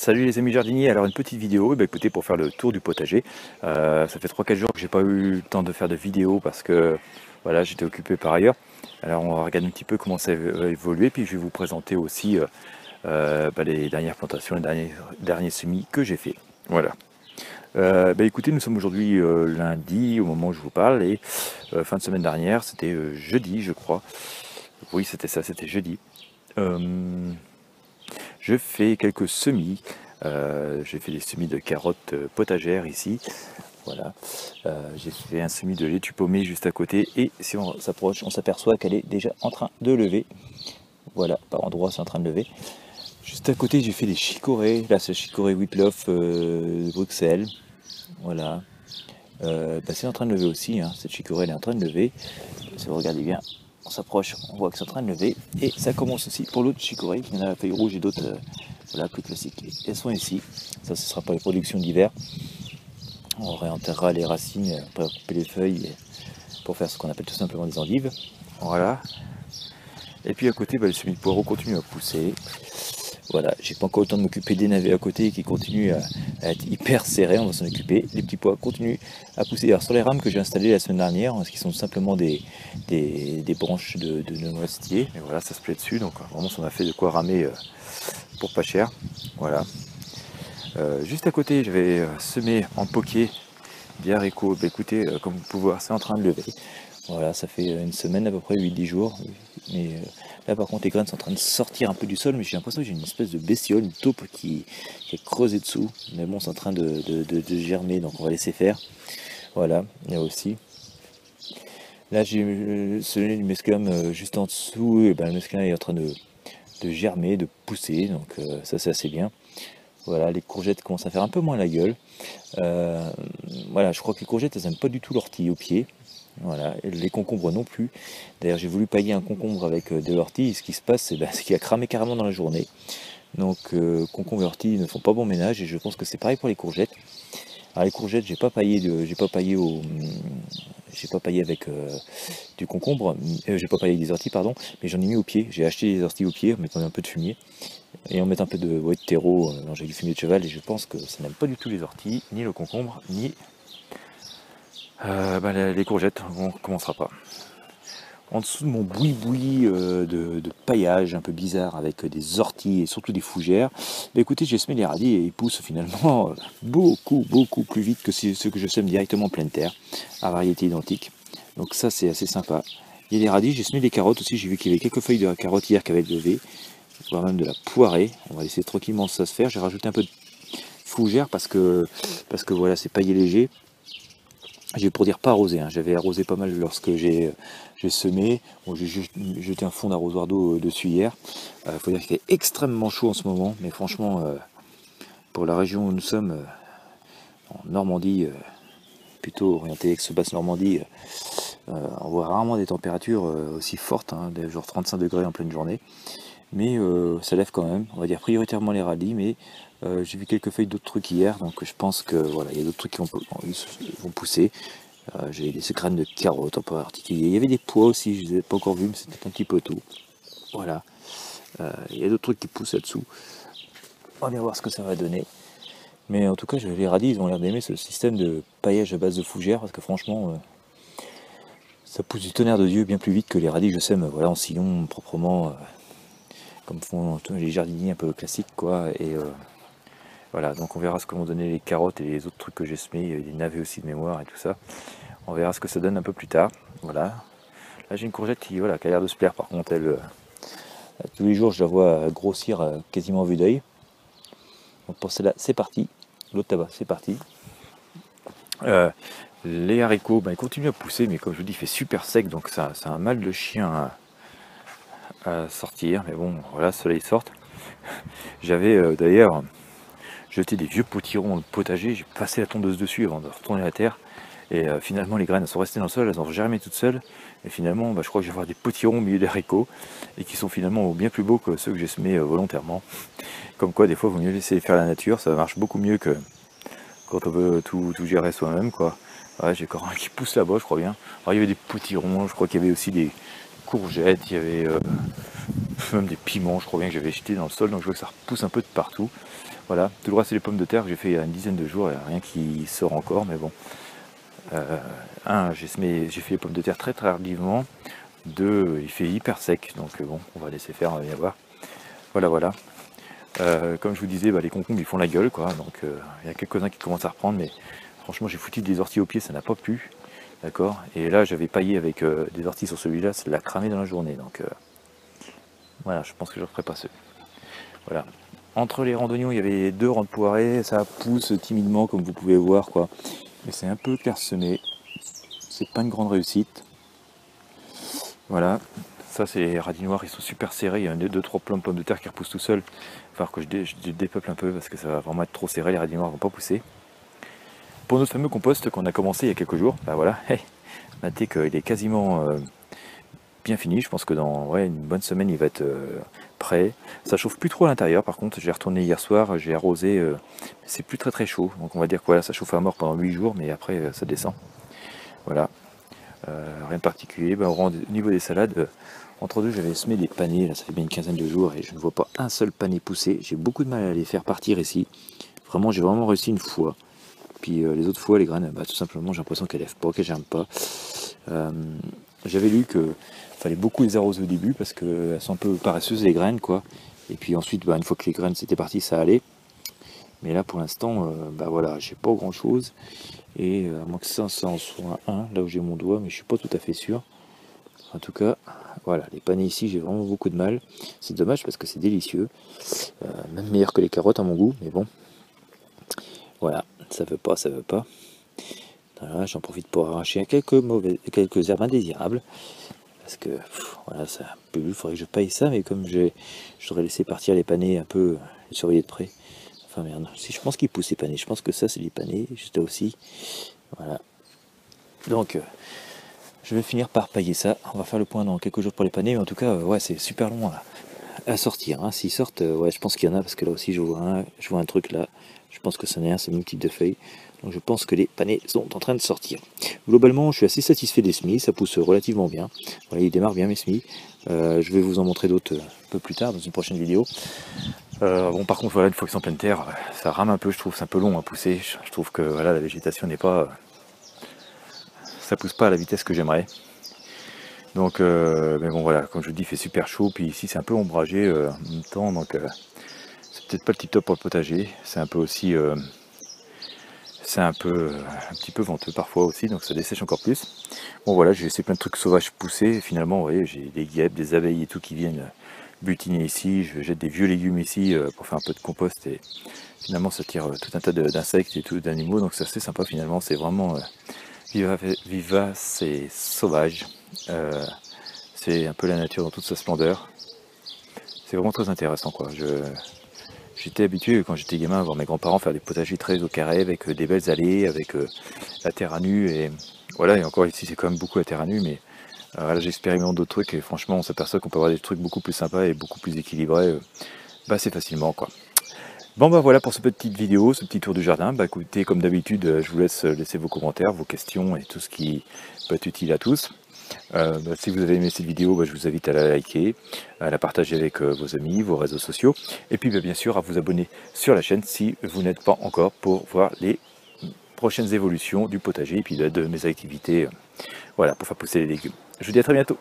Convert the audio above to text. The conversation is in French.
Salut les amis jardiniers, alors une petite vidéo, écoutez, pour faire le tour du potager. Ça fait 3-4 jours que j'ai pas eu le temps de faire de vidéo parce que voilà, j'étais occupé par ailleurs. Alors on va regarder un petit peu comment ça va évoluer, puis je vais vous présenter aussi les dernières plantations, les derniers semis que j'ai fait. Voilà. Écoutez, nous sommes aujourd'hui lundi au moment où je vous parle, et fin de semaine dernière, c'était jeudi je crois. Oui, c'était ça, c'était jeudi. Je fais quelques semis. J'ai fait des semis de carottes potagères ici. Voilà. J'ai fait un semis de laitue paumée juste à côté. Et si on s'approche, on s'aperçoit qu'elle est déjà en train de lever. Voilà, par endroit, c'est en train de lever. Juste à côté, j'ai fait des chicorées. Là, c'est chicorée Whitlof de Bruxelles. Voilà. C'est en train de lever aussi. Hein. Cette chicorée, elle est en train de lever. Si vous regardez bien, on s'approche, on voit que c'est en train de lever. Et ça commence aussi pour l'autre chicorée. Il y en a la feuille rouge et d'autres voilà, plus classiques. Elles sont ici. Ça, ce sera pour les productions d'hiver. On réenterrera les racines après couper les feuilles pour faire ce qu'on appelle tout simplement des endives. Voilà. Et puis à côté, le semis de poireau continue à pousser. Voilà, j'ai pas encore le temps de m'occuper des navets à côté qui continuent à être hyper serrés, on va s'en occuper. Les petits pois continuent à pousser. Alors sur les rames que j'ai installées la semaine dernière, ce qui sont simplement des branches de noisetier, mais voilà, ça se plaît dessus, donc vraiment ça m'a fait de quoi ramer pour pas cher. Voilà. Juste à côté, j'avais semé en poquier des haricots. Écoutez, comme vous pouvez voir, c'est en train de lever. Voilà, ça fait une semaine à peu près, 8-10 jours. Mais là par contre les graines sont en train de sortir un peu du sol, mais j'ai l'impression que j'ai une espèce de bestiole, une taupe qui est creusée dessous. Mais bon, c'est en train de germer, donc on va laisser faire. Voilà, il y a aussi. Là j'ai semé du mesclun juste en dessous, et le mesclun est en train de germer, de pousser, donc ça c'est assez bien. Voilà, les courgettes commencent à faire un peu moins la gueule. Voilà, je crois que les courgettes, elles n'aiment pas du tout l'ortie au pied. Voilà, et les concombres non plus. D'ailleurs, j'ai voulu pailler un concombre avec de l'ortie, et ce qui se passe, c'est qu'il a cramé carrément dans la journée. Donc, concombre et ortie ne font pas bon ménage, et je pense que c'est pareil pour les courgettes. Alors les courgettes, j'ai pas paillé avec du concombre, j'ai pas paillé avec des orties, pardon, mais j'en ai mis au pied. J'ai acheté des orties au pied en mettant un peu de fumier et en mettant un peu de terreau, j'ai du fumier de cheval, et je pense que ça n'aime pas du tout les orties, ni le concombre, ni les courgettes. On commencera pas. En dessous de mon boui-boui de paillage un peu bizarre avec des orties et surtout des fougères, écoutez, j'ai semé les radis et ils poussent finalement beaucoup plus vite que ceux que je sème directement en pleine terre, à variété identique. Donc ça, c'est assez sympa. Il y a des radis, j'ai semé des carottes aussi, j'ai vu qu'il y avait quelques feuilles de carottes hier qui avaient levé, voire même de la poirée. On va laisser tranquillement ça se faire. J'ai rajouté un peu de fougère parce que voilà, c'est paillé léger. J'ai pour dire pas arrosé, hein. J'avais arrosé pas mal lorsque j'ai semé. Bon, j'ai jeté un fond d'arrosoir d'eau dessus hier. Faut dire qu'il fait extrêmement chaud en ce moment, mais franchement, pour la région où nous sommes, en Normandie, plutôt orienté ex-basse Normandie, on voit rarement des températures aussi fortes, hein, des genre 35 degrés en pleine journée. Mais ça lève quand même, on va dire prioritairement les radis, mais j'ai vu quelques feuilles d'autres trucs hier, donc je pense que voilà, il y a d'autres trucs qui vont pousser. J'ai des graines de carottes en particulier. Il y avait des pois aussi, je ne les ai pas encore vus, mais c'était un petit peu tout. Voilà. Il y a d'autres trucs qui poussent là-dessous. On va bien voir ce que ça va donner. Mais en tout cas, les radis, ils ont l'air d'aimer ce système de paillage à base de fougères, parce que franchement, ça pousse du tonnerre de Dieu bien plus vite que les radis, je sème voilà, en sillon, proprement, comme font les jardiniers un peu classiques, quoi. Et voilà, donc on verra ce que vont donner les carottes et les autres trucs que j'ai semés. Il y a des navets aussi de mémoire et tout ça. On verra ce que ça donne un peu plus tard. Voilà. Là j'ai une courgette qui a l'air de se plaire. Par contre, elle, tous les jours je la vois grossir quasiment à vue d'œil. Donc pour celle-là, c'est parti. L'autre tabac, c'est parti. Les haricots, ils continuent à pousser, mais comme je vous dis, il fait super sec, donc ça a un mal de chien à sortir. Mais bon, voilà, ceux-là ils sortent. J'avais d'ailleurs jeté des vieux potirons dans le potager, j'ai passé la tondeuse dessus avant de retourner à la terre, et finalement les graines elles sont restées dans le sol, elles ont germé toutes seules, et finalement je crois que je vais avoir des potirons au milieu des haricots, et qui sont finalement bien plus beaux que ceux que j'ai semés volontairement. Comme quoi des fois il vaut mieux laisser faire la nature, ça marche beaucoup mieux que quand on veut tout gérer soi-même, quoi. Ouais, j'ai encore un qui pousse là-bas, je crois bien. Alors il y avait des potirons, je crois qu'il y avait aussi des courgettes, il y avait même des piments, je crois bien que j'avais jeté dans le sol, donc je vois que ça repousse un peu de partout. Voilà, tout le reste c'est les pommes de terre que j'ai fait il y a une dizaine de jours, il n'y a rien qui sort encore, mais bon. J'ai fait les pommes de terre très tardivement. 2, il fait hyper sec, donc bon, on va laisser faire, on va bien voir. Voilà. Comme je vous disais, les concombres ils font la gueule, quoi. Donc il y a quelques-uns qui commencent à reprendre, mais franchement j'ai foutu des orties au pied, ça n'a pas plu. D'accord. Et là j'avais paillé avec des orties sur celui-là, ça l'a cramé dans la journée. Donc voilà, je pense que je ne referai pas ceux. Voilà. Entre les rangs d'oignons, il y avait 2 rangs de poirées, ça pousse timidement comme vous pouvez voir, quoi. Mais c'est un peu clairsemé. C'est pas une grande réussite. Voilà. Ça c'est les radis noirs, ils sont super serrés. Il y a 2-3 plants de pommes de terre qui repoussent tout seul. Il va falloir que je dépeuple un peu parce que ça va vraiment être trop serré, les radis noirs vont pas pousser. Pour notre fameux compost qu'on a commencé il y a quelques jours, voilà, notez qu'il est quasiment bien fini. Je pense que dans une bonne semaine il va être prêt. Ça chauffe plus trop à l'intérieur, par contre j'ai retourné hier soir, j'ai arrosé, c'est plus très chaud. Donc on va dire que voilà, ça chauffe à mort pendant 8 jours, mais après ça descend. Voilà. Rien de particulier. Au niveau des salades, entre deux j'avais semé des panais, là ça fait bien une quinzaine de jours et je ne vois pas un seul pané pousser. J'ai beaucoup de mal à les faire partir ici. Vraiment, j'ai vraiment réussi une fois. Puis les autres fois, les graines, tout simplement j'ai l'impression qu'elles lèvent pas, qu'elles germent pas. J'avais lu que fallait beaucoup les arroser au début parce qu'elles sont un peu paresseuses les graines, quoi. Et puis ensuite, une fois que les graines c'était parti, ça allait. Mais là pour l'instant, voilà, j'ai pas grand chose. Et à moins que ça en soit un, là où j'ai mon doigt, mais je suis pas tout à fait sûr. En tout cas, voilà, les panais ici, j'ai vraiment beaucoup de mal. C'est dommage parce que c'est délicieux. Même meilleur que les carottes à mon goût, mais bon. Voilà, ça veut pas. Voilà, j'en profite pour arracher quelques herbes indésirables. Parce que voilà, ça pue, il faudrait que je paille ça, mais comme j'aurais laissé partir les panais un peu, les surveiller de près. Enfin merde, si je pense qu'ils poussent les panais, je pense que ça c'est les panais, juste là aussi. Voilà. Donc je vais finir par pailler ça. On va faire le point dans quelques jours pour les panais, mais en tout cas, c'est super long à sortir. Hein. S'ils sortent, je pense qu'il y en a, parce que là aussi je vois un truc là. Je pense que ça n'est un, c'est multiple de feuilles. Donc je pense que les panais sont en train de sortir. Globalement, je suis assez satisfait des semis, ça pousse relativement bien. Voilà, ils démarrent bien mes semis. Je vais vous en montrer d'autres un peu plus tard dans une prochaine vidéo. Par contre, voilà, une fois qu'ils sont en pleine terre, ça rame un peu, je trouve, c'est un peu long à pousser. Je trouve que voilà, la végétation n'est pas... ça pousse pas à la vitesse que j'aimerais. Donc, mais bon, voilà, comme je vous dis, il fait super chaud, puis ici c'est un peu ombragé en même temps, donc c'est peut-être pas le tip top pour le potager. C'est un peu aussi... c'est un petit peu venteux parfois aussi, donc ça dessèche encore plus. Bon voilà, j'ai laissé plein de trucs sauvages pousser, finalement, vous voyez, j'ai des guêpes, des abeilles et tout qui viennent butiner ici, je jette des vieux légumes ici pour faire un peu de compost, et finalement ça tire tout un tas d'insectes et tout, d'animaux, donc c'est assez sympa finalement, c'est vraiment vivace et sauvage. C'est un peu la nature dans toute sa splendeur. C'est vraiment très intéressant, quoi. J'étais habitué quand j'étais gamin à voir mes grands-parents faire des potagers très au carré avec des belles allées, avec la terre à nu, et voilà, et encore ici c'est quand même beaucoup la terre à nu, mais voilà, j'expérimente d'autres trucs et franchement on s'aperçoit qu'on peut avoir des trucs beaucoup plus sympas et beaucoup plus équilibrés assez facilement, quoi. Bon voilà pour cette petite vidéo, ce petit tour du jardin. Écoutez, comme d'habitude, je vous laisse laisser vos commentaires, vos questions et tout ce qui peut être utile à tous. Si vous avez aimé cette vidéo, je vous invite à la liker, à la partager avec vos amis, vos réseaux sociaux, et puis bien sûr à vous abonner sur la chaîne si vous n'êtes pas encore, pour voir les prochaines évolutions du potager et puis de mes activités, voilà, pour faire pousser les légumes. Je vous dis à très bientôt.